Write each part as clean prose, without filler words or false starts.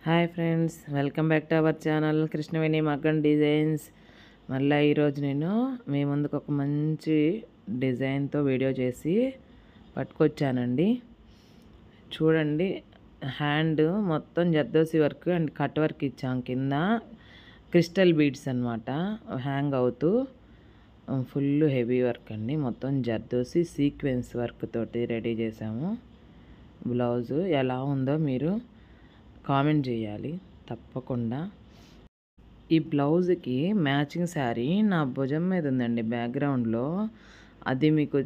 Hi friends, welcome back to our channel Krishnaveni మగ్గం designs. మళ్ళీ ఈరోజు నేను మీ ముందుకు ఒక మంచి డిజైన్తో వీడియో చేసి పట్టుకొచ్చానండి. చూడండి, హ్యాండ్ మొత్తం zardozi work and cut work ఇచ్చాం. కింద క్రిస్టల్ బీడ్స్ అనమాట హ్యాంగ్ అవుతూ ఫుల్ హెవీ వర్క్ అండి. మొత్తం జర్దోసి సీక్వెన్స్ వర్క్ తోటి రెడీ చేసాము. బ్లౌజు ఎలా ఉందో మీరు కామెంట్ చేయాలి తప్పకుండా. ఈ బ్లౌజ్కి మ్యాచింగ్ శారీ నా భుజం మీద ఉందండి బ్యాక్గ్రౌండ్లో. అది మీకు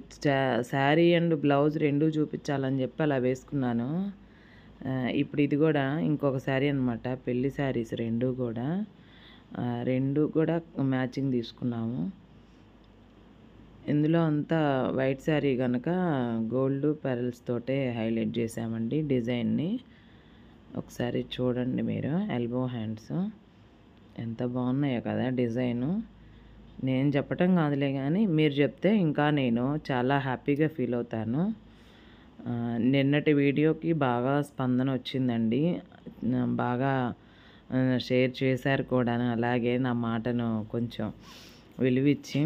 శారీ అండ్ బ్లౌజ్ రెండూ చూపించాలని చెప్పి అలా వేసుకున్నాను. ఇప్పుడు ఇది కూడా ఇంకొక శారీ అనమాట, పెళ్లి శారీస్ రెండు కూడా మ్యాచింగ్ తీసుకున్నాము. ఇందులో అంతా వైట్ శారీ కనుక గోల్డ్ పెరల్స్ తోటే హైలైట్ చేసామండి డిజైన్ని. ఒకసారి చూడండి మీరు, ఎల్బో హ్యాండ్స్ ఎంత బాగున్నాయో కదా డిజైను. నేను చెప్పటం కాదులే కానీ మీరు చెప్తే ఇంకా నేను చాలా హ్యాపీగా ఫీల్ అవుతాను. నిన్నటి వీడియోకి బాగా స్పందన వచ్చిందండి, బాగా షేర్ చేశారు కూడా. అలాగే నా మాటను కొంచెం విలువిచ్చి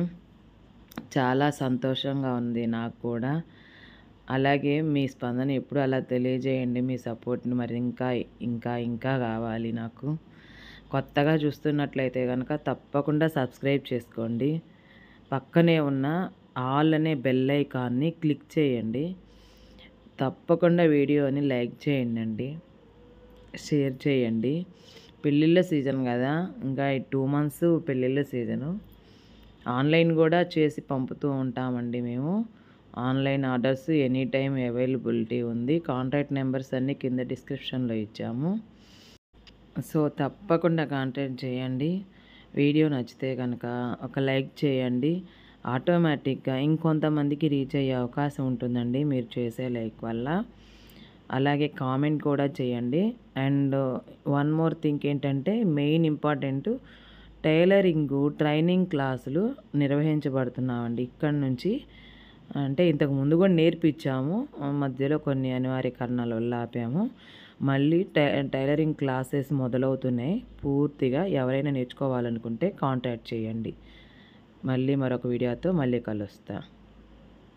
చాలా సంతోషంగా ఉంది నాకు కూడా. అలాగే మీ స్పందన ఎప్పుడు అలా తెలియజేయండి. మీ సపోర్ట్ని మరి ఇంకా కావాలి నాకు. కొత్తగా చూస్తున్నట్లయితే కనుక తప్పకుండా సబ్స్క్రైబ్ చేసుకోండి. పక్కనే ఉన్న ఆల్ అనే బెల్ ఐకాన్ని క్లిక్ చేయండి. తప్పకుండా వీడియోని లైక్ చేయండి, షేర్ చేయండి. పెళ్ళిళ్ళ సీజన్ కదా, ఇంకా 2 months పెళ్ళిళ్ళ సీజను. ఆన్లైన్ కూడా చేసి పంపుతూ ఉంటామండి మేము. Online orders any time availability ఉంది. కాంటాక్ట్ నెంబర్స్ అన్నీ కింద డిస్క్రిప్షన్లో ఇచ్చాము. సో తప్పకుండా కాంటాక్ట్ చేయండి. వీడియో నచ్చితే కనుక ఒక లైక్ చేయండి. ఆటోమేటిక్గా ఇంకొంతమందికి రీచ్ అయ్యే అవకాశం ఉంటుందండి మీరు చేసే లైక్ వల్ల. అలాగే కామెంట్ కూడా చేయండి. అండ్ వన్ మోర్ థింగ్ ఏంటంటే, మెయిన్ ఇంపార్టెంట్, టైలరింగ్ ట్రైనింగ్ క్లాసులు నిర్వహించబడుతున్నామండి ఇక్కడ నుంచి. అంటే ఇంతకు ముందు కూడా నేర్పించాము, మధ్యలో కొన్ని అనివార్య కారణాల వల్ల ఆపాము. మళ్ళీ టైలరింగ్ క్లాసెస్ మొదలవుతున్నాయి పూర్తిగా. ఎవరైనా నేర్చుకోవాలనుకుంటే కాంటాక్ట్ చేయండి. మళ్ళీ మరొక వీడియోతో మళ్ళీ కలుస్తా.